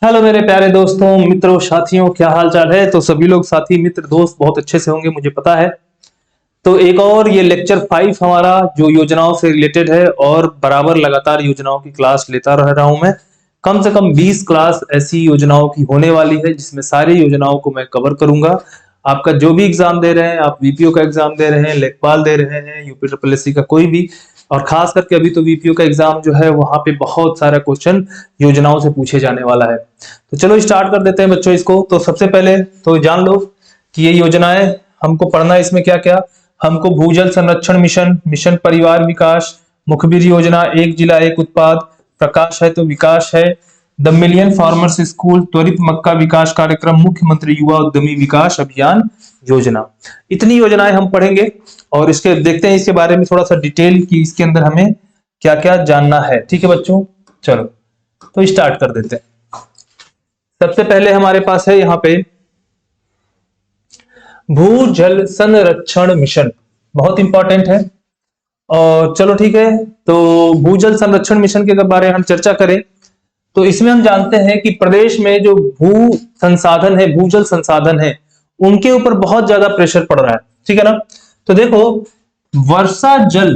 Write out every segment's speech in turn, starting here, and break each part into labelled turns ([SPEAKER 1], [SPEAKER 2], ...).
[SPEAKER 1] Hello मेरे प्यारे दोस्तों, मित्रों, साथियों, क्या हाल चाल है। तो सभी लोग साथी मित्र दोस्त बहुत अच्छे से होंगे, मुझे पता है। तो एक और ये लेक्चर 5 हमारा जो योजनाओं से रिलेटेड है और बराबर लगातार योजनाओं की क्लास लेता रह रहा हूं मैं। कम से कम 20 क्लास ऐसी योजनाओं की होने वाली है जिसमें सारी योजनाओं को मैं कवर करूंगा। आपका जो भी एग्जाम दे रहे हैं, आप वीपीओ का एग्जाम दे रहे हैं, लेखपाल दे रहे हैं, यूपी ट्रिपल एससी का कोई भी, और खास करके अभी तो वीपीओ का एग्जाम जो है वहां पे बहुत सारा क्वेश्चन योजनाओं से पूछे जाने वाला है। तो चलो स्टार्ट कर देते हैं बच्चों इसको। तो सबसे पहले तो जान लो कि ये योजनाएं हमको पढ़ना है। इसमें क्या क्या हमको भूजल संरक्षण मिशन, मिशन परिवार विकास, मुखबिर योजना, एक जिला एक उत्पाद, प्रकाश है तो विकास है, द मिलियन फार्मर्स स्कूल, त्वरित मक्का विकास कार्यक्रम, मुख्यमंत्री युवा उद्यमी विकास अभियान योजना। इतनी योजनाएं हम पढ़ेंगे और इसके देखते हैं इसके बारे में थोड़ा सा डिटेल कि इसके अंदर हमें क्या क्या जानना है। ठीक है बच्चों, चलो तो स्टार्ट कर देते हैं। सबसे पहले हमारे पास है यहाँ पे भूजल संरक्षण मिशन, बहुत इंपॉर्टेंट है। और चलो ठीक है, तो भूजल संरक्षण मिशन के बारे में हम चर्चा करें तो इसमें हम जानते हैं कि प्रदेश में जो भू संसाधन है, भूजल संसाधन है, उनके ऊपर बहुत ज्यादा प्रेशर पड़ रहा है। ठीक है ना। तो देखो, वर्षा जल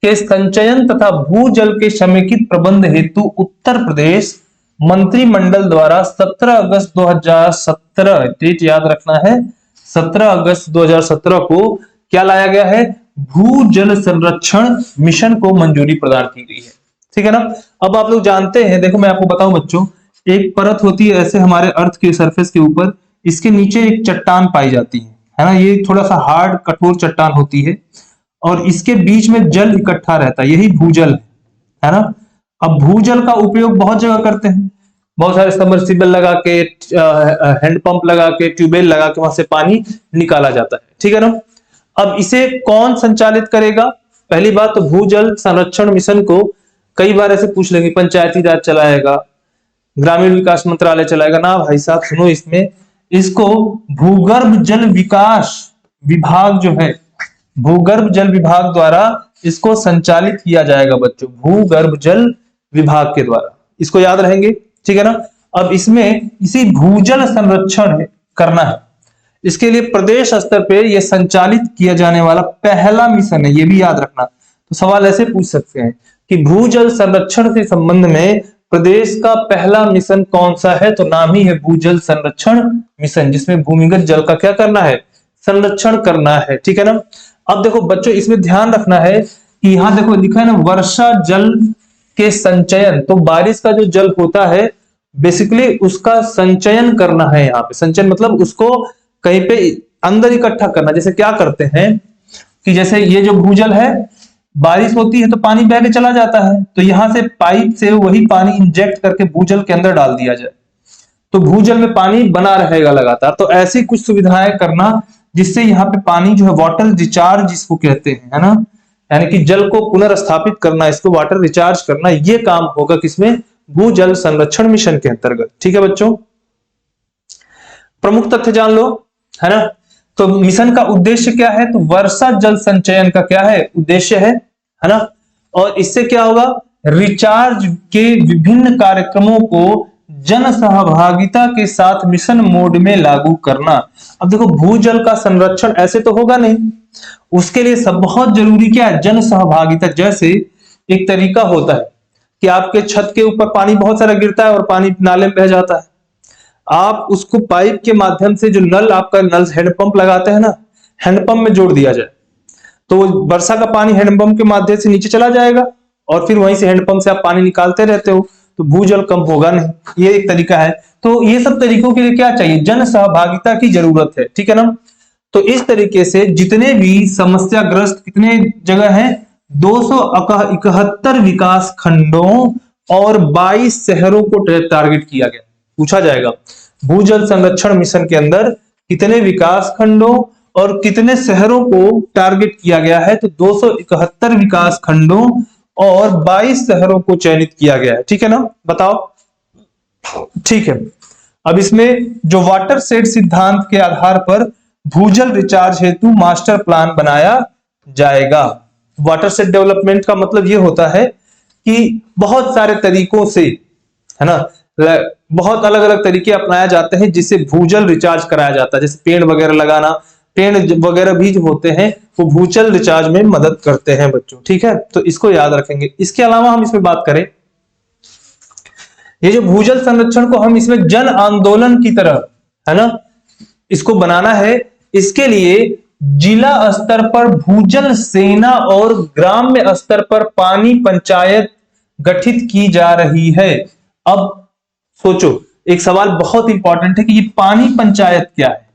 [SPEAKER 1] के संचयन तथा भूजल के समेकित प्रबंध हेतु उत्तर प्रदेश मंत्रिमंडल द्वारा 17 अगस्त 2017, डेट याद रखना है, 17 अगस्त 2017 को क्या लाया गया है, भूजल संरक्षण मिशन को मंजूरी प्रदान की गई है। ठीक है ना। अब आप लोग जानते हैं, देखो मैं आपको बताऊं बच्चों, एक परत होती है ऐसे हमारे अर्थ के सरफेस के ऊपर, इसके नीचे एक चट्टान पाई जाती है ना। ये थोड़ा सा हार्ड कठोर चट्टान होती है और इसके बीच में जल इकट्ठा रहता है, यही भूजल है ना। अब भूजल का उपयोग बहुत जगह करते हैं, बहुत सारे सबमर्सिबल लगा के, हैंडपंप लगा के, ट्यूबवेल लगा के वहां से पानी निकाला जाता है। ठीक है ना। अब इसे कौन संचालित करेगा? पहली बात तो भूजल संरक्षण मिशन को कई बार ऐसे पूछ लेंगे, पंचायती राज चलाएगा, ग्रामीण विकास मंत्रालय चलाएगा ना भाई साहब, सुनो इसमें, इसको भूगर्भ जल विकास विभाग जो है, भूगर्भ जल विभाग द्वारा इसको संचालित किया जाएगा बच्चों, भूगर्भ जल विभाग के द्वारा, इसको याद रहेंगे। ठीक है ना। अब इसमें इसी भूजल संरक्षण करना है, इसके लिए प्रदेश स्तर पे यह संचालित किया जाने वाला पहला मिशन है, ये भी याद रखना। तो सवाल ऐसे पूछ सकते हैं कि भूजल संरक्षण के संबंध में प्रदेश का पहला मिशन कौन सा है? तो नाम ही है भूजल संरक्षण मिशन, जिसमें भूमिगत जल का क्या करना है, संरक्षण करना है। ठीक है ना। अब देखो बच्चों, इसमें ध्यान रखना है कि यहां देखो लिखा है ना, वर्षा जल के संचयन, तो बारिश का जो जल होता है बेसिकली उसका संचयन करना है। यहाँ पे संचयन मतलब उसको कहीं पे अंदर इकट्ठा करना। जैसे क्या करते हैं कि जैसे ये जो भूजल है, बारिश होती है तो पानी बह के चला जाता है, तो यहां से पाइप से वही पानी इंजेक्ट करके भूजल के अंदर डाल दिया जाए, तो भूजल में पानी बना रहेगा लगातार। तो ऐसी कुछ सुविधाएं करना जिससे यहाँ पे पानी जो है वाटर रिचार्ज जिसको कहते हैं, है ना, यानी कि जल को पुनर्स्थापित करना, इसको वाटर रिचार्ज करना, ये काम होगा किसमें, भूजल संरक्षण मिशन के अंतर्गत। ठीक है बच्चों, प्रमुख तथ्य जान लो, है ना। तो मिशन का उद्देश्य क्या है? तो वर्षा जल संचयन का क्या है, उद्देश्य है ना। और इससे क्या होगा, रिचार्ज के विभिन्न कार्यक्रमों को जन सहभागिता के साथ मिशन मोड में लागू करना। अब देखो, भूजल का संरक्षण ऐसे तो होगा नहीं, उसके लिए सब बहुत जरूरी क्या है, जन सहभागिता। जैसे एक तरीका होता है कि आपके छत के ऊपर पानी बहुत सारा गिरता है और पानी नाले में बह जाता है, आप उसको पाइप के माध्यम से, जो नल आपका नल हैंडपंप लगाते हैं ना, हैंडपंप में जोड़ दिया जाए, तो वर्षा का पानी हैंडपंप के माध्यम से नीचे चला जाएगा और फिर वहीं से हैंडपंप से आप पानी निकालते रहते हो, तो भूजल कम होगा नहीं। ये एक तरीका है। तो ये सब तरीकों के लिए क्या चाहिए, जन सहभागिता की जरूरत है। ठीक है ना। तो इस तरीके से जितने भी समस्याग्रस्त, कितने जगह है, 271 विकास खंडों और 22 शहरों को टारगेट किया गया। पूछा जाएगा भूजल संरक्षण मिशन के अंदर कितने विकास खंडों और कितने शहरों को टारगेट किया गया है, तो 271 विकास खंडों और 22 शहरों को चयनित किया गया है। ठीक है ना, बताओ। ठीक है, अब इसमें जो वाटर शेड सिद्धांत के आधार पर भूजल रिचार्ज हेतु मास्टर प्लान बनाया जाएगा। वाटर शेड डेवलपमेंट का मतलब यह होता है कि बहुत सारे तरीकों से, है ना, बहुत अलग अलग तरीके अपनाए जाते हैं जिससे भूजल रिचार्ज कराया जाता है। जैसे पेड़ वगैरह लगाना, पेड़ वगैरह भी जो होते हैं वो भूजल रिचार्ज में मदद करते हैं बच्चों, ठीक है, तो इसको याद रखेंगे। इसके अलावा हम इसमें बात करें, ये जो भूजल संरक्षण को हम इसमें जन आंदोलन की तरह, है ना, इसको बनाना है। इसके लिए जिला स्तर पर भूजल सेना और ग्राम्य स्तर पर पानी पंचायत गठित की जा रही है। अब सोचो, एक सवाल बहुत इंपॉर्टेंट है कि ये पानी पंचायत क्या है।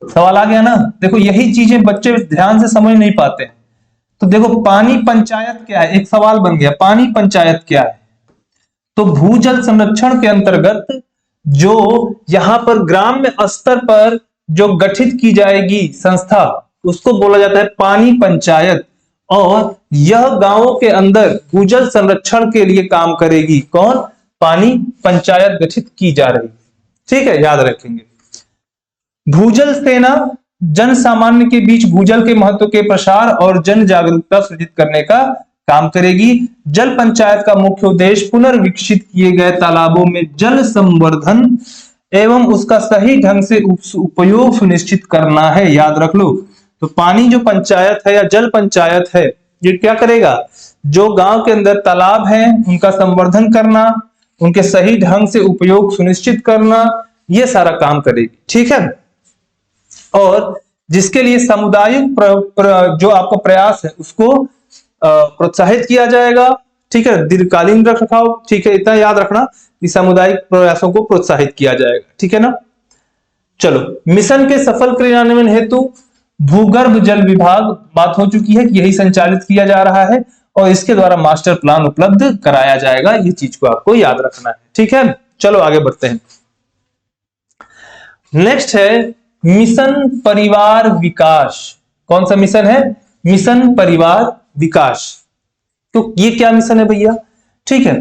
[SPEAKER 1] सवाल आ गया ना। देखो यही चीजें बच्चे ध्यान से समझ नहीं पाते हैं। तो देखो पानी पंचायत क्या है, एक सवाल बन गया, पानी पंचायत क्या है। तो भूजल संरक्षण के अंतर्गत जो यहां पर ग्राम्य स्तर पर जो गठित की जाएगी संस्था, उसको बोला जाता है पानी पंचायत। और यह गांवों के अंदर भूजल संरक्षण के लिए काम करेगी। कौन? पानी पंचायत गठित की जा रही है, ठीक है, याद रखेंगे। भूजल सेना जन सामान्य के बीच भूजल के महत्व के प्रसार और जन जागरूकता सृजित करने का काम करेगी। जल पंचायत का मुख्य उद्देश्य पुनर्विकसित किए गए तालाबों में जल संवर्धन एवं उसका सही ढंग से उपयोग सुनिश्चित करना है। याद रख लो। तो पानी जो पंचायत है या जल पंचायत है, ये क्या करेगा? जो गांव के अंदर तालाब है उनका संवर्धन करना, उनके सही ढंग से उपयोग सुनिश्चित करना, ये सारा काम करेगी, ठीक है। और जिसके लिए सामुदायिक जो आपका प्रयास है उसको प्रोत्साहित किया जाएगा, ठीक है, दीर्घकालीन रखरखाव, ठीक है, इतना याद रखना कि सामुदायिक प्रयासों को प्रोत्साहित किया जाएगा, ठीक है ना। चलो, मिशन के सफल क्रियान्वयन हेतु भूगर्भ जल विभाग, बात हो चुकी है कि यही संचालित किया जा रहा है और इसके द्वारा मास्टर प्लान उपलब्ध कराया जाएगा। ये चीज को आपको याद रखना है, ठीक है। चलो आगे बढ़ते हैं। नेक्स्ट है मिशन परिवार विकास। कौन सा मिशन है? मिशन परिवार विकास। तो ये क्या मिशन है भैया? ठीक है,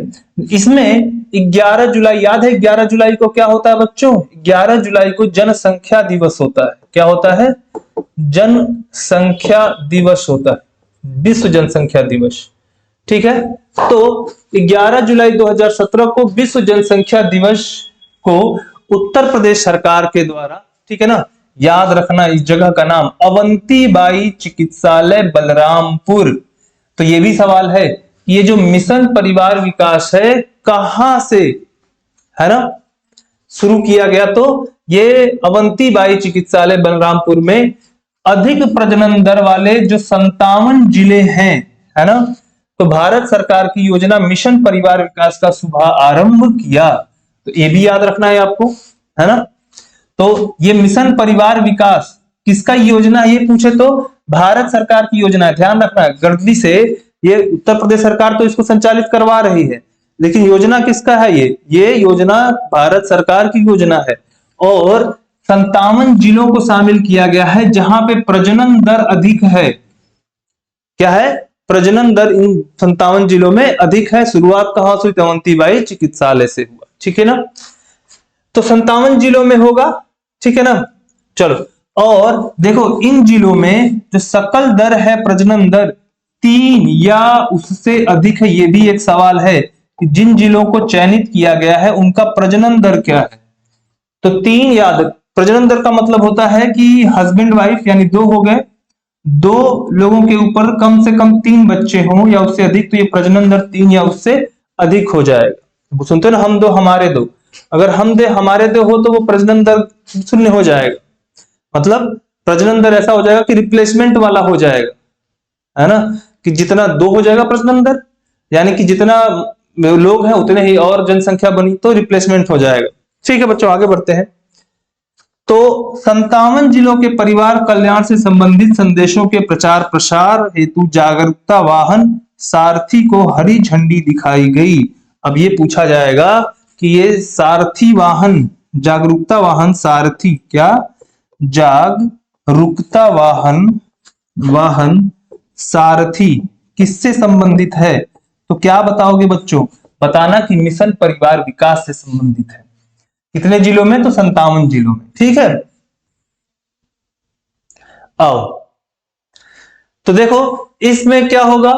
[SPEAKER 1] इसमें 11 जुलाई, याद है 11 जुलाई को क्या होता है बच्चों? 11 जुलाई को जनसंख्या दिवस होता है। क्या होता है? जनसंख्या दिवस होता है, विश्व जनसंख्या दिवस, ठीक है। तो 11 जुलाई 2017 को विश्व जनसंख्या दिवस को उत्तर प्रदेश सरकार के द्वारा, ठीक है ना, याद रखना इस जगह का नाम अवंतीबाई चिकित्सालय बलरामपुर। तो ये भी सवाल है कि ये जो मिशन परिवार विकास है कहां से, है ना, शुरू किया गया? तो ये अवंतीबाई चिकित्सालय बलरामपुर में अधिक प्रजनन दर वाले जो 57 जिले हैं, है ना, तो भारत सरकार की योजना मिशन परिवार विकास का शुभ आरंभ किया। तो ये भी याद रखना है आपको, है ना। तो ये मिशन परिवार विकास किसका योजना है? ये पूछे तो भारत सरकार की योजना है। ध्यान रखना है, गलती से ये उत्तर प्रदेश सरकार तो इसको संचालित करवा रही है, लेकिन योजना किसका है? ये योजना भारत सरकार की योजना है और 57 जिलों को शामिल किया गया है जहां पे प्रजनन दर अधिक है। क्या है? प्रजनन दर इन 57 जिलों में अधिक है। शुरुआत कहां से हुई? अवंतीबाई चिकित्सालय से हुआ, ठीक है ना। तो 57 जिलों में होगा, ठीक है ना। चलो, और देखो इन जिलों में जो सकल दर है प्रजनन दर 3 या उससे अधिक है। ये भी एक सवाल है कि जिन जिलों को चयनित किया गया है उनका प्रजनन दर क्या है। तो 3 याद, प्रजनन दर का मतलब होता है कि हस्बैंड वाइफ यानी 2 हो गए, 2 लोगों के ऊपर कम से कम 3 बच्चे हों या उससे अधिक, तो ये प्रजनन दर 3 या उससे अधिक हो जाएगा। सुनते हो ना, हम 2 हमारे 2, अगर हम दे हमारे 2 हो तो वो प्रजनन दर 0 हो जाएगा। मतलब प्रजनन दर ऐसा हो जाएगा कि रिप्लेसमेंट वाला हो जाएगा, है ना, कि जितना 2 हो जाएगा प्रजनन दर, यानी कि जितना लोग हैं उतने ही और जनसंख्या बनी तो रिप्लेसमेंट हो जाएगा। ठीक है बच्चों, आगे बढ़ते हैं। तो 57 जिलों के परिवार कल्याण से संबंधित संदेशों के प्रचार प्रसार हेतु जागरूकता वाहन सारथी को हरी झंडी दिखाई गई। अब ये पूछा जाएगा कि ये सारथी वाहन, जागरूकता वाहन सारथी, क्या जागरूकता वाहन सारथी किससे संबंधित है? तो क्या बताओगे बच्चों? बताना कि मिशन परिवार विकास से संबंधित है। कितने जिलों में? तो 57 जिलों में, ठीक है। आओ, तो देखो इसमें क्या होगा,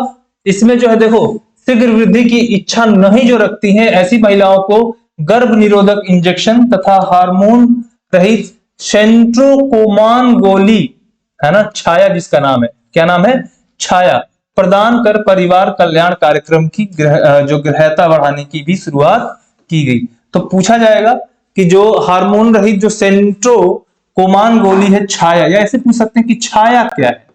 [SPEAKER 1] इसमें जो है देखो शीघ्र वृद्धि की इच्छा नहीं जो रखती हैं ऐसी महिलाओं को गर्भ निरोधक इंजेक्शन तथा हार्मोन रहित सेंट्रोकोमान गोली, है ना, छाया जिसका नाम है, क्या नाम है, छाया, प्रदान कर परिवार कल्याण कार्यक्रम की जो ग्रहता बढ़ाने की भी शुरुआत की गई। तो पूछा जाएगा कि जो हार्मोन रहित जो सेंट्रोकोमान गोली है छाया, या ऐसे पूछ सकते हैं कि छाया क्या है।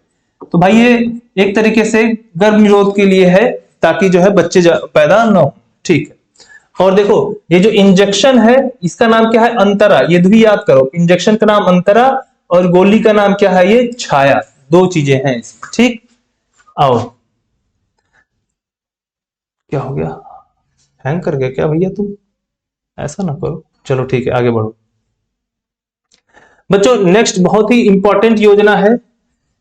[SPEAKER 1] तो भाई ये एक तरीके से गर्भ निरोध के लिए है, ताकि जो है बच्चे पैदा न हो, ठीक है। और देखो ये जो इंजेक्शन है इसका नाम क्या है, अंतरा, ये भी याद करो, इंजेक्शन का नाम अंतरा और गोली का नाम क्या है, ये छाया, दो चीजें हैं इसमें, ठीक। आओ, क्या हो गया, हैंग कर गया क्या भैया तुम, ऐसा ना करो, चलो ठीक है आगे बढ़ो। बच्चों नेक्स्ट बहुत ही इंपॉर्टेंट योजना है,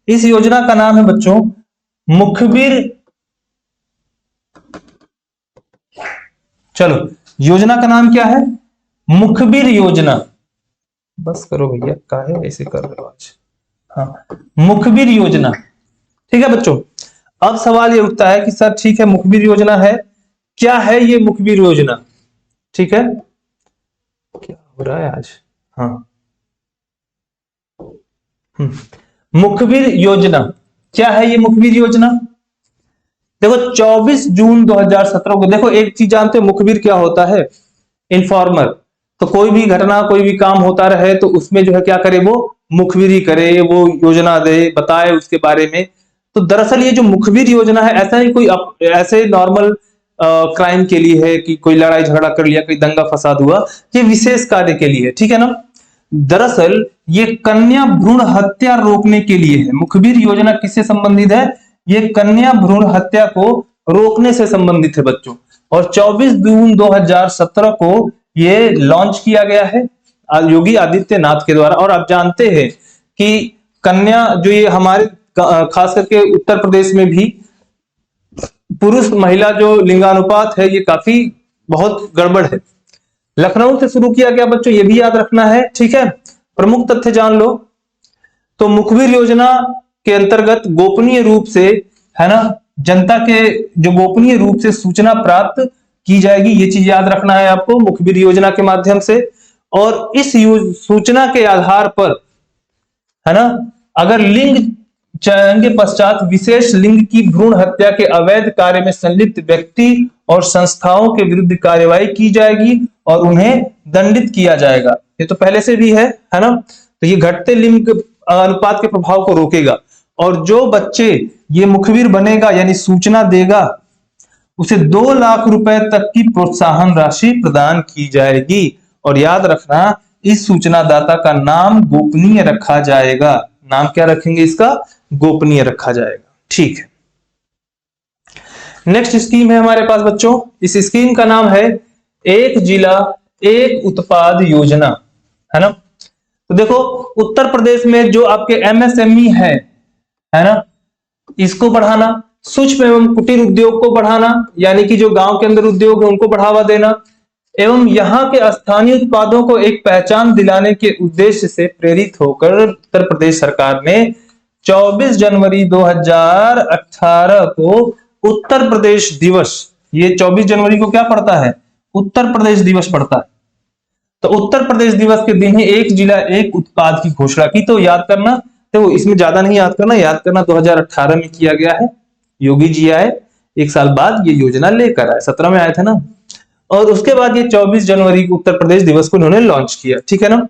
[SPEAKER 1] इस योजना का नाम है बच्चों मुखबिर, चलो योजना का नाम क्या है, मुखबिर योजना, बस करो भैया, काहे ऐसे कर रहे हो आज, हाँ मुखबिर योजना, ठीक है बच्चों। अब सवाल ये उठता है कि सर ठीक है मुखबिर योजना है, क्या है ये मुखबिर योजना, ठीक है, क्या हो रहा है आज, हाँ मुखबिर योजना क्या है, ये मुखबिर योजना, देखो 24 जून 2017 को, देखो एक चीज जानते हो मुखबिर क्या होता है, इन्फॉर्मर, तो कोई भी घटना कोई भी काम होता रहे तो उसमें जो है क्या करे, वो मुखबिरी करे, वो योजना दे, बताए उसके बारे में। तो दरअसल ये जो मुखबिर योजना है ऐसा ही कोई ऐसे नॉर्मल क्राइम के लिए है कि कोई लड़ाई झगड़ा कर लिया, कोई दंगा फसाद हुआ, ये विशेष कार्य के लिए है, ठीक है ना। दरअसल ये कन्या भ्रूण हत्या रोकने के लिए है, मुखबिर योजना किससे संबंधित है, ये कन्या भ्रूण हत्या को रोकने से संबंधित है बच्चों। और 24 जून 2017 को ये लॉन्च किया गया है योगी आदित्यनाथ के द्वारा। और आप जानते हैं कि कन्या जो ये हमारे खास करके उत्तर प्रदेश में भी पुरुष महिला जो लिंगानुपात है ये काफी बहुत गड़बड़ है। लखनऊ से शुरू किया गया बच्चों, ये भी याद रखना है, ठीक है। प्रमुख तथ्य जान लो, तो मुखबिर योजना के अंतर्गत गोपनीय रूप से, है ना, जनता के जो गोपनीय रूप से सूचना प्राप्त की जाएगी, ये चीज याद रखना है आपको मुखबिर योजना के माध्यम से। और इस सूचना के आधार पर, है ना, अगर लिंग चयन के पश्चात विशेष लिंग की भ्रूण हत्या के अवैध कार्य में संलिप्त व्यक्ति और संस्थाओं के विरुद्ध कार्यवाही की जाएगी और उन्हें दंडित किया जाएगा। ये तो पहले से भी है ना। तो ये घटते लिंग अनुपात के प्रभाव को रोकेगा। और जो बच्चे ये मुखबिर बनेगा यानी सूचना देगा, उसे 2 लाख रुपए तक की प्रोत्साहन राशि प्रदान की जाएगी। और याद रखना, इस सूचनादाता का नाम गोपनीय रखा जाएगा। नाम क्या रखेंगे इसका? गोपनीय रखा जाएगा। ठीक है। नेक्स्ट स्कीम है हमारे पास बच्चों, इस स्कीम का नाम है एक जिला एक उत्पाद योजना, है ना। तो देखो उत्तर प्रदेश में जो आपके एमएसएमई है ना, इसको बढ़ाना, सूक्ष्म एवं कुटीर उद्योग को बढ़ाना, यानी कि जो गांव के अंदर उद्योग है उनको बढ़ावा देना, एवं यहाँ के स्थानीय उत्पादों को एक पहचान दिलाने के उद्देश्य से प्रेरित होकर उत्तर प्रदेश सरकार ने 24 जनवरी 2018 को उत्तर प्रदेश दिवस, ये 24 जनवरी को क्या पड़ता है? उत्तर प्रदेश दिवस पड़ता है। तो उत्तर प्रदेश दिवस के दिन ही एक जिला एक उत्पाद की घोषणा की। तो याद करना, तो इसमें ज्यादा नहीं याद करना, याद करना 2018 में किया गया है, योगी जी आए, एक साल बाद ये योजना लेकर आए, 17 में आए थे ना। और उसके बाद ये 24 जनवरी को उत्तर प्रदेश दिवस को उन्होंने लॉन्च किया, ठीक है ना।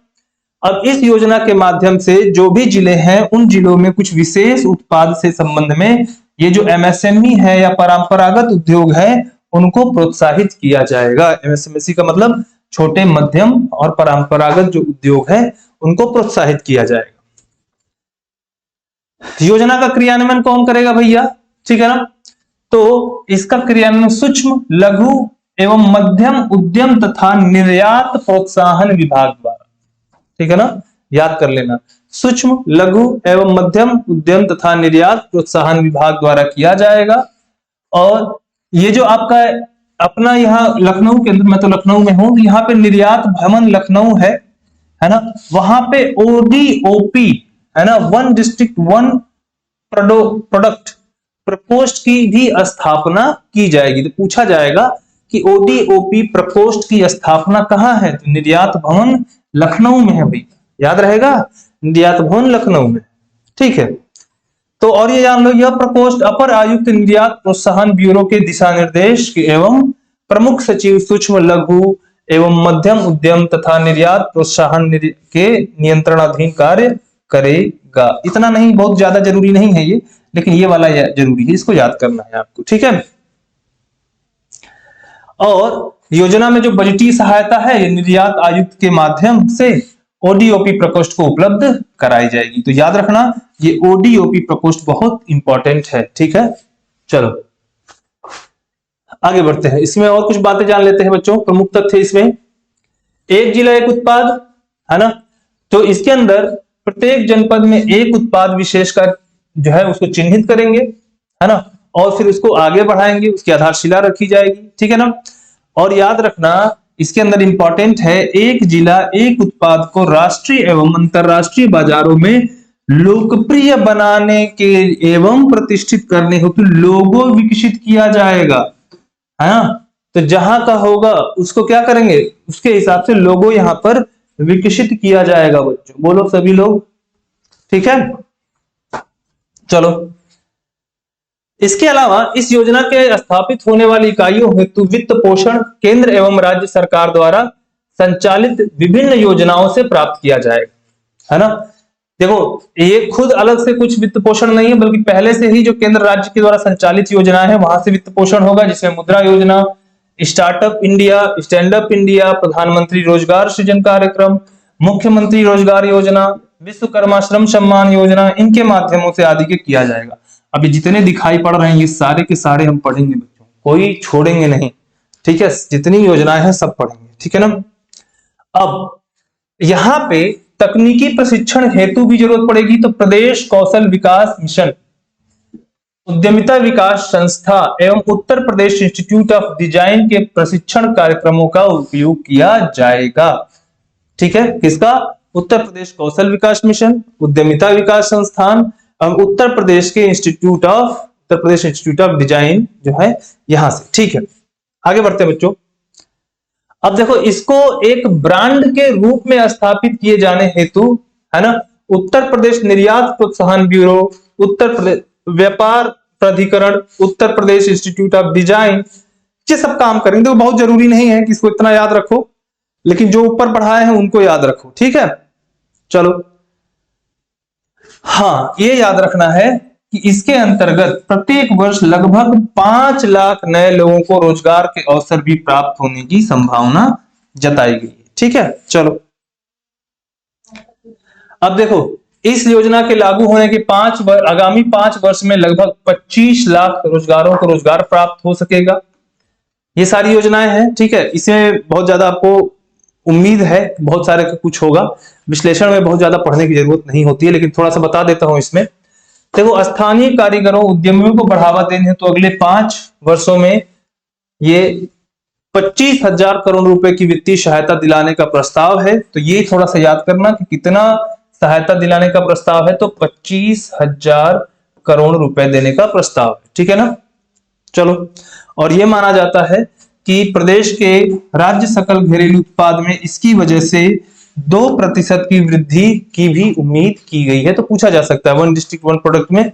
[SPEAKER 1] अब इस योजना के माध्यम से जो भी जिले हैं उन जिलों में कुछ विशेष उत्पाद से संबंध में ये जो एमएसएमई है या परंपरागत उद्योग है उनको प्रोत्साहित किया जाएगा। एमएसएमई का मतलब छोटे मध्यम और परंपरागत जो उद्योग है उनको प्रोत्साहित किया जाएगा। योजना का क्रियान्वयन कौन करेगा भैया? ठीक है ना। तो इसका क्रियान्वयन सूक्ष्म लघु एवं मध्यम उद्यम तथा निर्यात प्रोत्साहन विभाग द्वारा, ठीक है ना, याद कर लेना, सूक्ष्म लघु एवं मध्यम उद्यम तथा निर्यात प्रोत्साहन विभाग द्वारा किया जाएगा। और ये जो आपका अपना यहाँ लखनऊ के अंदर, मैं तो लखनऊ में हूं, यहाँ पे निर्यात भवन लखनऊ है ना, वहां पे ओडीओपी है ना, 1 डिस्ट्रिक्ट 1 प्रोडक्ट प्रकोष्ठ की भी स्थापना की जाएगी। तो पूछा जाएगा कि ओडीओपी प्रकोष्ठ की स्थापना कहाँ है, तो निर्यात भवन लखनऊ में है भाई, याद रहेगा, निर्यात भवन लखनऊ में, ठीक है। तो और ये जान लो, यह प्रकोष्ठ अपर आयुक्त निर्यात प्रोत्साहन ब्यूरो के दिशा निर्देश एवं प्रमुख सचिव सूक्ष्म लघु एवं मध्यम उद्यम तथा निर्यात प्रोत्साहन के नियंत्रणाधीन कार्य करेगा। इतना नहीं, बहुत ज्यादा जरूरी नहीं है ये, लेकिन ये वाला जरूरी है, इसको याद करना है आपको, ठीक है। और योजना में जो बजटीय सहायता है, ये निर्यात आयुक्त के माध्यम से ओडीओपी प्रकोष्ठ को उपलब्ध कराई जाएगी। तो याद रखना, ये ओडीओपी प्रकोष्ठ बहुत इंपॉर्टेंट है, ठीक है। चलो आगे बढ़ते हैं, इसमें और कुछ बातें जान लेते हैं बच्चों। प्रमुख तथ्य इसमें, एक जिला एक उत्पाद, है ना, तो इसके अंदर प्रत्येक जनपद में एक उत्पाद विशेष का जो है उसको चिन्हित करेंगे, है ना, और फिर उसको आगे बढ़ाएंगे, उसकी आधारशिला रखी जाएगी, ठीक है ना। और याद रखना, इसके अंदर इंपॉर्टेंट है, एक जिला एक उत्पाद को राष्ट्रीय एवं अंतरराष्ट्रीय बाजारों में लोकप्रिय बनाने के एवं प्रतिष्ठित करने हेतु लोगो विकसित किया जाएगा, है ना। तो जहां का होगा उसको क्या करेंगे, उसके हिसाब से लोगो यहां पर विकसित किया जाएगा बच्चों, बोलो सभी लोग, ठीक है। चलो, इसके अलावा इस योजना के स्थापित होने वाली इकाइयों हेतु वित्त पोषण केंद्र एवं राज्य सरकार द्वारा संचालित विभिन्न योजनाओं से प्राप्त किया जाएगा, है ना। देखो, ये खुद अलग से कुछ वित्त पोषण नहीं है, बल्कि पहले से ही जो केंद्र राज्य के द्वारा संचालित योजनाएं हैं वहां से वित्त पोषण होगा, जिसमें मुद्रा योजना, startup India, stand up India, प्रधानमंत्री रोजगार सृजन कार्यक्रम, मुख्यमंत्री रोजगार योजना, विश्वकर्मा श्रम सम्मान योजना, इनके माध्यमों से आदि के किया जाएगा। अभी जितने दिखाई पड़ रहे हैं ये सारे के सारे हम पढ़ेंगे बच्चों, कोई छोड़ेंगे नहीं, ठीक है। जितनी योजनाएं हैं सब पढ़ेंगे, ठीक है ना। अब यहां पे तकनीकी प्रशिक्षण हेतु भी जरूरत पड़ेगी, तो प्रदेश कौशल विकास मिशन, उद्यमिता विकास संस्था एवं Uttar Pradesh institute of design के प्रशिक्षण कार्यक्रमों का उपयोग किया जाएगा, ठीक है। किसका, उत्तर प्रदेश कौशल विकास मिशन, उद्यमिता विकास संस्थान, Uttar Pradesh institute of design जो है यहां से, ठीक है। आगे बढ़ते हैं बच्चों। अब देखो, इसको एक ब्रांड के रूप में स्थापित किए जाने हेतु, है ना, उत्तर प्रदेश निर्यात प्रोत्साहन ब्यूरो, उत्तर प्रदेश व्यापार प्राधिकरण, Uttar Pradesh institute of design, ये सब काम करेंगे। तो बहुत जरूरी नहीं है कि इसको इतना याद रखो, लेकिन जो ऊपर पढ़ाए हैं उनको याद रखो, ठीक है। चलो, हाँ, ये याद रखना है कि इसके अंतर्गत प्रत्येक वर्ष लगभग 5 लाख नए लोगों को रोजगार के अवसर भी प्राप्त होने की संभावना जताई गई है, ठीक है। चलो, अब देखो, इस योजना के लागू होने के आगामी 5 वर्ष में लगभग 25 लाख रोजगारों को रोजगार प्राप्त हो सकेगा। ये सारी योजनाएं हैं, ठीक है। इसमें बहुत ज्यादा आपको उम्मीद है, बहुत सारे कुछ होगा, विश्लेषण में बहुत ज्यादा पढ़ने की जरूरत नहीं होती है, लेकिन थोड़ा सा बता देता हूं इसमें। देखो, स्थानीय कारीगरों उद्यमियों को बढ़ावा देने तो अगले 5 वर्षों में ये 25,000 करोड़ रुपए की वित्तीय सहायता दिलाने का प्रस्ताव है। तो ये थोड़ा सा याद करना कि कितना सहायता दिलाने का प्रस्ताव है, तो 25,000 करोड़ रुपए देने का प्रस्ताव है, ठीक है ना। चलो, और ये माना जाता है कि प्रदेश के राज्य सकल घरेलू उत्पाद में इसकी वजह से 2% की वृद्धि की भी उम्मीद की गई है। तो पूछा जा सकता है, वन डिस्ट्रिक्ट वन प्रोडक्ट में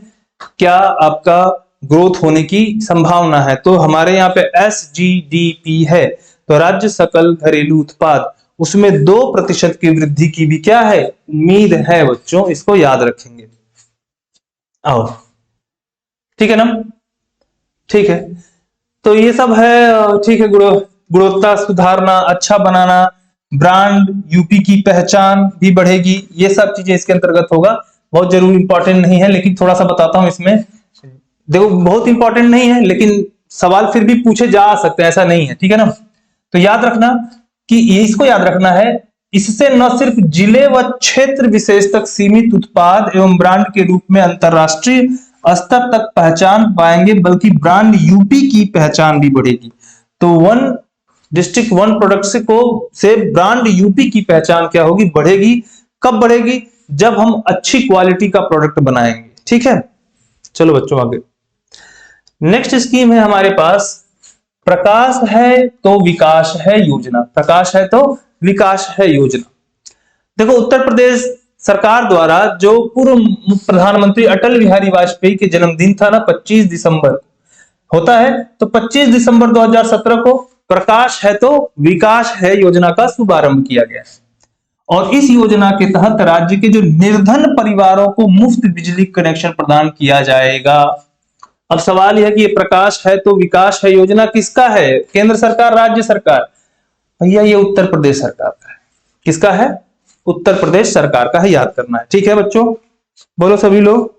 [SPEAKER 1] क्या आपका ग्रोथ होने की संभावना है, तो हमारे यहाँ पे SGDP है, तो राज्य सकल घरेलू उत्पाद, उसमें 2% की वृद्धि की भी क्या है, उम्मीद है बच्चों, इसको याद रखेंगे। आओ, ठीक है ना, ठीक है। तो ये सब है, ठीक है। गुणवत्ता सुधारना, अच्छा बनाना, ब्रांड, यूपी की पहचान भी बढ़ेगी, ये सब चीजें इसके अंतर्गत होगा। बहुत जरूरी इंपॉर्टेंट नहीं है, लेकिन थोड़ा सा बताता हूं इसमें। देखो, बहुत इंपॉर्टेंट नहीं है, लेकिन सवाल फिर भी पूछे जा सकते हैं, ऐसा नहीं है, ठीक है ना। तो याद रखना कि इसको याद रखना है, इससे न सिर्फ जिले व क्षेत्र विशेष तक सीमित उत्पाद एवं ब्रांड के रूप में अंतरराष्ट्रीय स्तर तक पहचान पाएंगे, बल्कि ब्रांड यूपी की पहचान भी बढ़ेगी। तो वन डिस्ट्रिक्ट वन प्रोडक्ट से ब्रांड यूपी की पहचान क्या होगी, बढ़ेगी। कब बढ़ेगी, जब हम अच्छी क्वालिटी का प्रोडक्ट बनाएंगे, ठीक है। चलो बच्चों, आगे नेक्स्ट स्कीम है हमारे पास प्रकाश है तो विकास है योजना, प्रकाश है तो विकास है योजना। देखो उत्तर प्रदेश सरकार द्वारा जो पूर्व प्रधानमंत्री अटल बिहारी वाजपेयी के जन्मदिन था ना 25 दिसंबर होता है, तो 25 दिसंबर 2017 को प्रकाश है तो विकास है योजना का शुभारंभ किया गया है। और इस योजना के तहत राज्य के जो निर्धन परिवारों को मुफ्त बिजली कनेक्शन प्रदान किया जाएगा। अब सवाल यह कि ये प्रकाश है तो विकास है योजना किसका है? केंद्र सरकार, राज्य सरकार? भैया ये उत्तर प्रदेश सरकार का है। किसका है? उत्तर प्रदेश सरकार का है, याद करना है। ठीक है बच्चों, बोलो सभी लोग।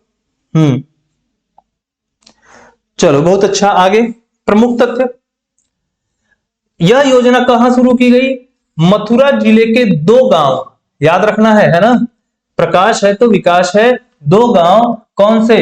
[SPEAKER 1] चलो बहुत अच्छा। आगे प्रमुख तथ्य, यह योजना कहां शुरू की गई? मथुरा जिले के 2 गांव, याद रखना है ना। प्रकाश है तो विकास है, 2 गांव कौन से?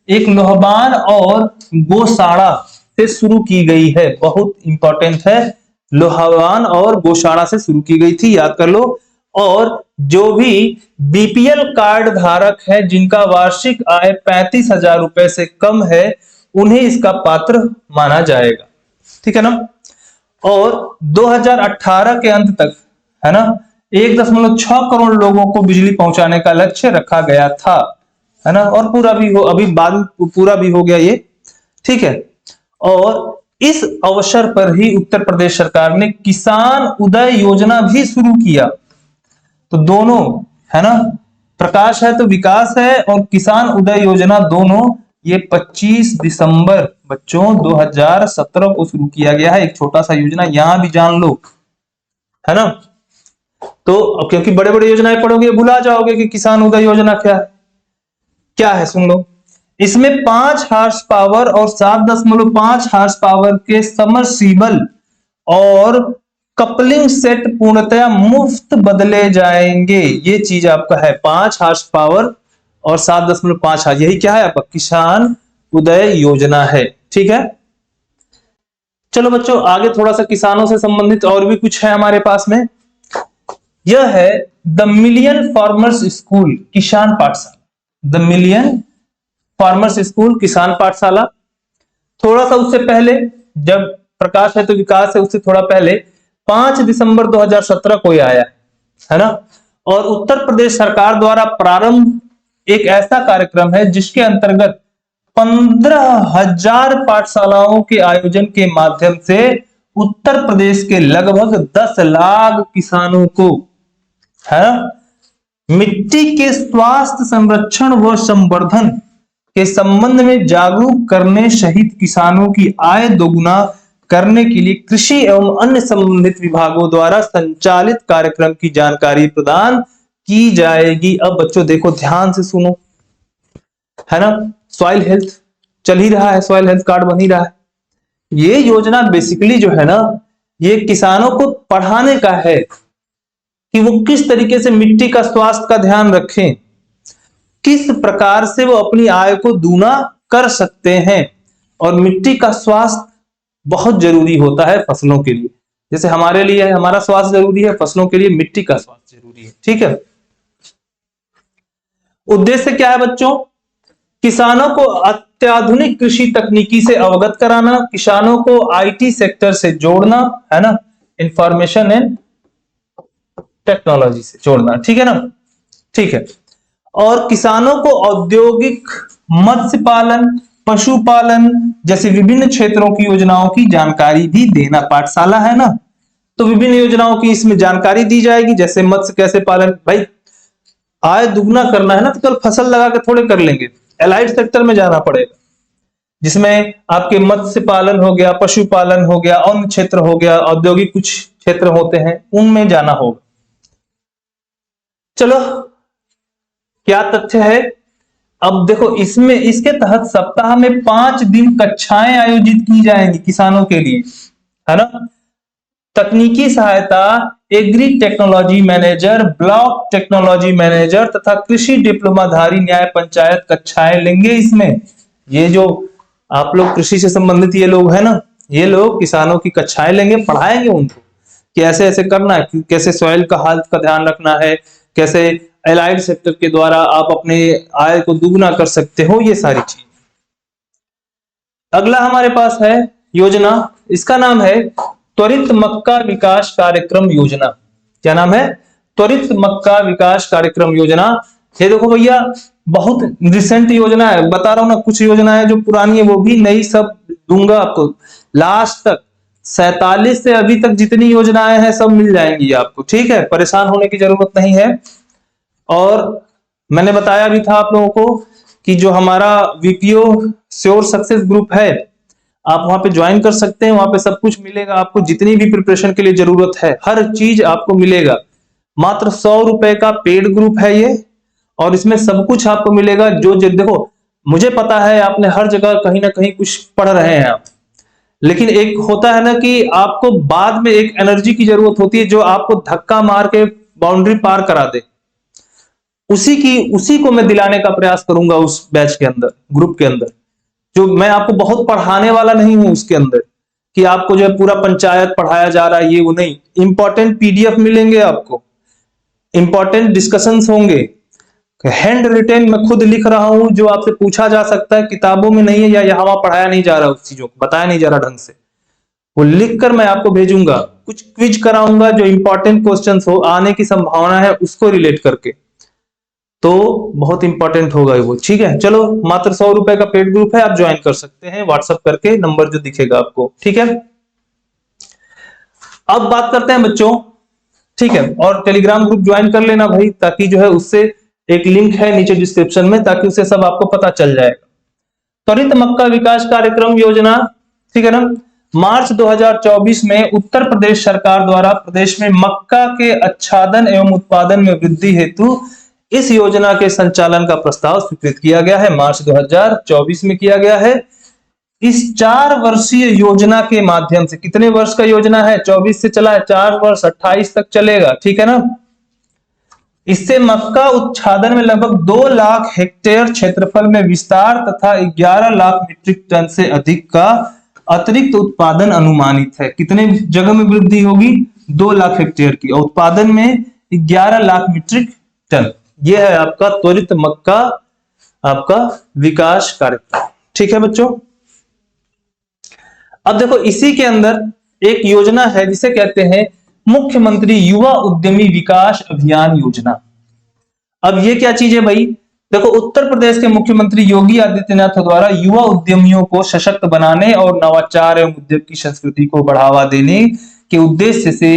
[SPEAKER 1] एक लोहबान और गोसाड़ा से शुरू की गई है, बहुत इंपॉर्टेंट है। लोहबान और गोसाड़ा से शुरू की गई थी, याद कर लो। और जो भी बीपीएल कार्ड धारक है जिनका वार्षिक आय 35,000 रुपए से कम है उन्हें इसका पात्र माना जाएगा। ठीक है ना। और 2018 के अंत तक है ना 1.6 करोड़ लोगों को बिजली पहुंचाने का लक्ष्य रखा गया था, है ना। और पूरा भी हो, अभी बाद पूरा भी हो गया ये। ठीक है। और इस अवसर पर ही उत्तर प्रदेश सरकार ने किसान उदय योजना भी शुरू किया। तो दोनों है ना, प्रकाश है तो विकास है और किसान उदय योजना दोनों ये 25 दिसंबर बच्चों 2017 को शुरू किया गया है। एक छोटा सा योजना यहां भी जान लो, है ना। तो क्योंकि बड़े बड़े योजनाएं पढ़ोगे भुला जाओगे कि किसान उदय योजना क्या है सुन लो। इसमें 5 हार्स पावर और 7.5 हार्स पावर के समरसीबल और कपलिंग सेट पूर्णतया मुफ्त बदले जाएंगे। ये चीज आपका है 5 हार्स पावर और 7.5 हार्स, यही क्या है आपका किसान उदय योजना है। ठीक है। चलो बच्चों आगे थोड़ा सा किसानों से संबंधित और भी कुछ है हमारे पास में। यह है द मिलियन फार्मर्स स्कूल किसान पाठशाला, द मिलियन फार्मर्स स्कूल किसान पाठशाला। थोड़ा सा उससे पहले, जब प्रकाश है तो विकास है उससे थोड़ा पहले 5 दिसंबर 2017 को यह आया है ना। और उत्तर प्रदेश सरकार द्वारा प्रारंभ एक ऐसा कार्यक्रम है जिसके अंतर्गत 15,000 पाठशालाओं के आयोजन के माध्यम से उत्तर प्रदेश के लगभग 10 लाख किसानों को है मिट्टी के स्वास्थ्य संरक्षण व संवर्धन के संबंध में जागरूक करने सहित किसानों की आय दोगुना करने के लिए कृषि एवं अन्य संबंधित विभागों द्वारा संचालित कार्यक्रम की जानकारी प्रदान की जाएगी। अब बच्चों देखो ध्यान से सुनो, है ना। सॉइल हेल्थ चल ही रहा है, सॉइल हेल्थ कार्ड बन ही रहा है। ये योजना बेसिकली जो है ना ये किसानों को पढ़ाने का है कि वो किस तरीके से मिट्टी का स्वास्थ्य का ध्यान रखें, किस प्रकार से वो अपनी आय को दूना कर सकते हैं। और मिट्टी का स्वास्थ्य बहुत जरूरी होता है फसलों के लिए, जैसे हमारे लिए हमारा स्वास्थ्य जरूरी है, फसलों के लिए मिट्टी का स्वास्थ्य जरूरी है। ठीक है। उद्देश्य क्या है बच्चों? किसानों को अत्याधुनिक कृषि तकनीकी से अवगत कराना, किसानों को आईटी सेक्टर से जोड़ना, है ना, इंफॉर्मेशन एंड टेक्नोलॉजी से जोड़ना। ठीक है ना। ठीक है। और किसानों को औद्योगिक, मत्स्य पालन, पशुपालन जैसे विभिन्न क्षेत्रों की योजनाओं की जानकारी भी देना। पाठशाला है ना, तो विभिन्न योजनाओं की इसमें जानकारी दी जाएगी, जैसे मत्स्य कैसे पालन, भाई आय दुगना करना है ना तो कल फसल लगा के थोड़े कर लेंगे, एलाइड सेक्टर में जाना पड़ेगा जिसमें आपके मत्स्य पालन हो गया, पशुपालन हो गया, अन्य क्षेत्र हो गया, औद्योगिक कुछ क्षेत्र होते हैं उनमें जाना होगा। चलो क्या तथ्य है अब देखो, इसमें इसके तहत सप्ताह में 5 दिन कक्षाएं आयोजित की जाएंगी किसानों के लिए, है ना। तकनीकी सहायता agri technology manager, block technology manager तथा कृषि डिप्लोमाधारी न्याय पंचायत कक्षाएं लेंगे इसमें। ये जो आप लोग कृषि से संबंधित ये लोग है ना, ये लोग किसानों की कक्षाएं लेंगे, पढ़ाएंगे उनको कि ऐसे ऐसे करना है, कैसे सॉइल का हालत का ध्यान रखना है, कैसे एलाइड सेक्टर के द्वारा आप अपने आय को दुगना कर सकते हो, ये सारी चीज। अगला हमारे पास है योजना इसका नाम है त्वरित मक्का विकास कार्यक्रम योजना। क्या नाम है? त्वरित मक्का विकास कार्यक्रम योजना। ये देखो भैया बहुत रिसेंट योजना है, बता रहा हूं ना, कुछ योजना है जो पुरानी है वो भी नई सब दूंगा आपको लास्ट तक। 47 से अभी तक जितनी योजनाएं हैं सब मिल जाएंगी आपको, ठीक है, परेशान होने की जरूरत नहीं है। और मैंने बताया भी था आप लोगों को कि जो हमारा वीपीओ श्योर सक्सेस ग्रुप है, आप वहां पे ज्वाइन कर सकते हैं। वहां पे सब कुछ मिलेगा आपको, जितनी भी प्रिपरेशन के लिए जरूरत है हर चीज आपको मिलेगा। मात्र 100 रुपए का पेड ग्रुप है ये, और इसमें सब कुछ आपको मिलेगा। जो देखो मुझे पता है आपने हर जगह कहीं ना कहीं कुछ पढ़ रहे हैं आप, लेकिन एक होता है ना कि आपको बाद में एक एनर्जी की जरूरत होती है जो आपको धक्का मार के बाउंड्री पार करा दे। उसी को मैं दिलाने का प्रयास करूंगा उस बैच के अंदर, ग्रुप के अंदर। जो मैं आपको बहुत पढ़ाने वाला नहीं हूं उसके अंदर कि आपको जो है पूरा पंचायत पढ़ाया जा रहा है, ये वो नहीं। इंपॉर्टेंट पीडीएफ मिलेंगे आपको, इंपॉर्टेंट डिस्कशंस होंगे, हैंड रिटेन मैं खुद लिख रहा हूं जो आपसे पूछा जा सकता है, किताबों में नहीं है या यहाँ पढ़ाया नहीं जा रहा, उस चीजों को बताया नहीं जा रहा ढंग से, वो लिखकर मैं आपको भेजूंगा। कुछ क्विज कराऊंगा जो इंपॉर्टेंट क्वेश्चंस हो, आने की संभावना है उसको रिलेट करके, तो बहुत इंपॉर्टेंट होगा वो, ठीक है। चलो मात्र 100 रुपए का पेड ग्रुप है, आप ज्वाइन कर सकते हैं व्हाट्सएप करके, नंबर जो दिखेगा आपको, ठीक है। अब बात करते हैं बच्चों, ठीक है, और टेलीग्राम ग्रुप ज्वाइन कर लेना भाई, ताकि जो है उससे एक लिंक है नीचे डिस्क्रिप्शन में, ताकि उससे सब आपको पता चल जाएगा। त्वरित मक्का विकास कार्यक्रम योजना, ठीक है ना। मार्च 2024 में उत्तर प्रदेश सरकार द्वारा प्रदेश में मक्का के आच्छादन एवं उत्पादन में वृद्धि हेतु इस योजना के संचालन का प्रस्ताव स्वीकृत किया गया है। मार्च 2024 में किया गया है। इस 4 वर्षीय योजना के माध्यम से, कितने वर्ष का योजना है? 24 से चला है, 4 वर्ष 28 तक चलेगा, ठीक है ना। इससे मक्का उत्पादन में लगभग 2 लाख हेक्टेयर क्षेत्रफल में विस्तार तथा 11 लाख मीट्रिक टन से अधिक का अतिरिक्त उत्पादन अनुमानित है। कितने जगह में वृद्धि होगी? 2 लाख हेक्टेयर की, और उत्पादन में 11 लाख मीट्रिक टन। यह है आपका त्वरित मक्का आपका विकास कार्यक्रम, ठीक है बच्चों। अब देखो इसी के अंदर एक योजना है जिसे कहते हैं मुख्यमंत्री युवा उद्यमी विकास अभियान योजना। अब ये क्या चीज है भाई? देखो उत्तर प्रदेश के मुख्यमंत्री योगी आदित्यनाथ द्वारा युवा उद्यमियों को सशक्त बनाने और नवाचार एवं उद्योग की संस्कृति को बढ़ावा देने के उद्देश्य से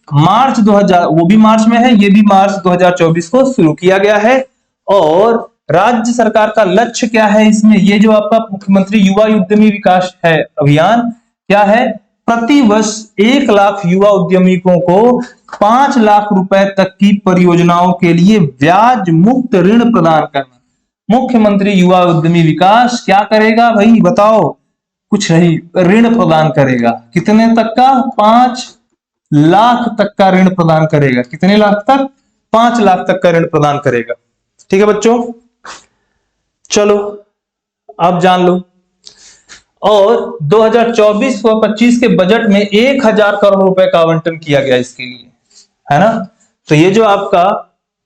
[SPEAKER 1] मार्च 2000, वो भी मार्च में है, ये भी मार्च 2024 को शुरू किया गया है। और राज्य सरकार का लक्ष्य क्या है इसमें? ये जो आपका मुख्यमंत्री युवा उद्यमी विकास है अभियान, क्या है? प्रति वर्ष 1 लाख युवा उद्यमियों को 5 लाख रुपए तक की परियोजनाओं के लिए ब्याज मुक्त ऋण प्रदान करना। मुख्यमंत्री युवा उद्यमी विकास क्या करेगा भाई बताओ? कुछ नहीं, ऋण प्रदान करेगा। कितने तक का? 5 लाख तक का ऋण प्रदान करेगा। कितने लाख तक? 5 लाख तक का ऋण प्रदान करेगा, ठीक है बच्चों। चलो आप जान लो। और 2024 व 25 के बजट में 1000 करोड़ रुपए का आवंटन किया गया इसके लिए, है ना। तो ये जो आपका,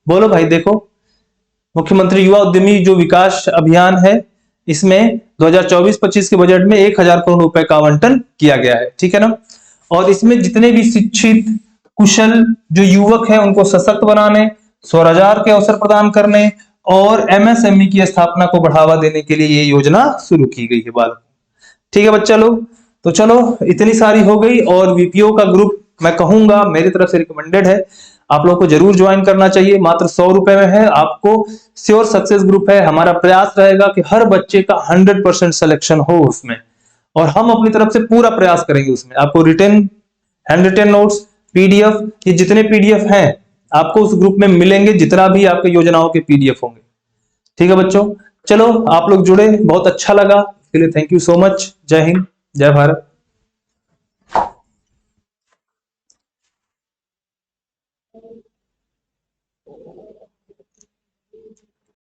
[SPEAKER 1] बोलो भाई, देखो मुख्यमंत्री युवा उद्यमी जो विकास अभियान है, इसमें 2024-25 के बजट में 1000 करोड़ रुपए का आवंटन किया गया है, ठीक है ना। और इसमें जितने भी शिक्षित कुशल जो युवक हैं उनको सशक्त बनाने, स्वरोजगार के अवसर प्रदान करने और एमएसएमई की स्थापना को बढ़ावा देने के लिए ये योजना शुरू की गई है बालकों, ठीक है बच्चा लोग। तो चलो इतनी सारी हो गई। और वीपीओ का ग्रुप मैं कहूंगा मेरी तरफ से रिकमेंडेड है, आप लोगों को जरूर ज्वाइन करना चाहिए। मात्र 100 रुपए में है, आपको श्योर सक्सेस ग्रुप है। हमारा प्रयास रहेगा कि हर बच्चे का 100% सिलेक्शन हो उसमें, और हम अपनी तरफ से पूरा प्रयास करेंगे उसमें। आपको written, hand written notes, PDF, ये जितने पीडीएफ हैं आपको उस ग्रुप में मिलेंगे, जितना भी आपके योजनाओं के पीडीएफ होंगे, ठीक है बच्चों। चलो आप लोग जुड़े, बहुत अच्छा लगा, इसके लिए थैंक यू सो मच। जय हिंद, जय भारत।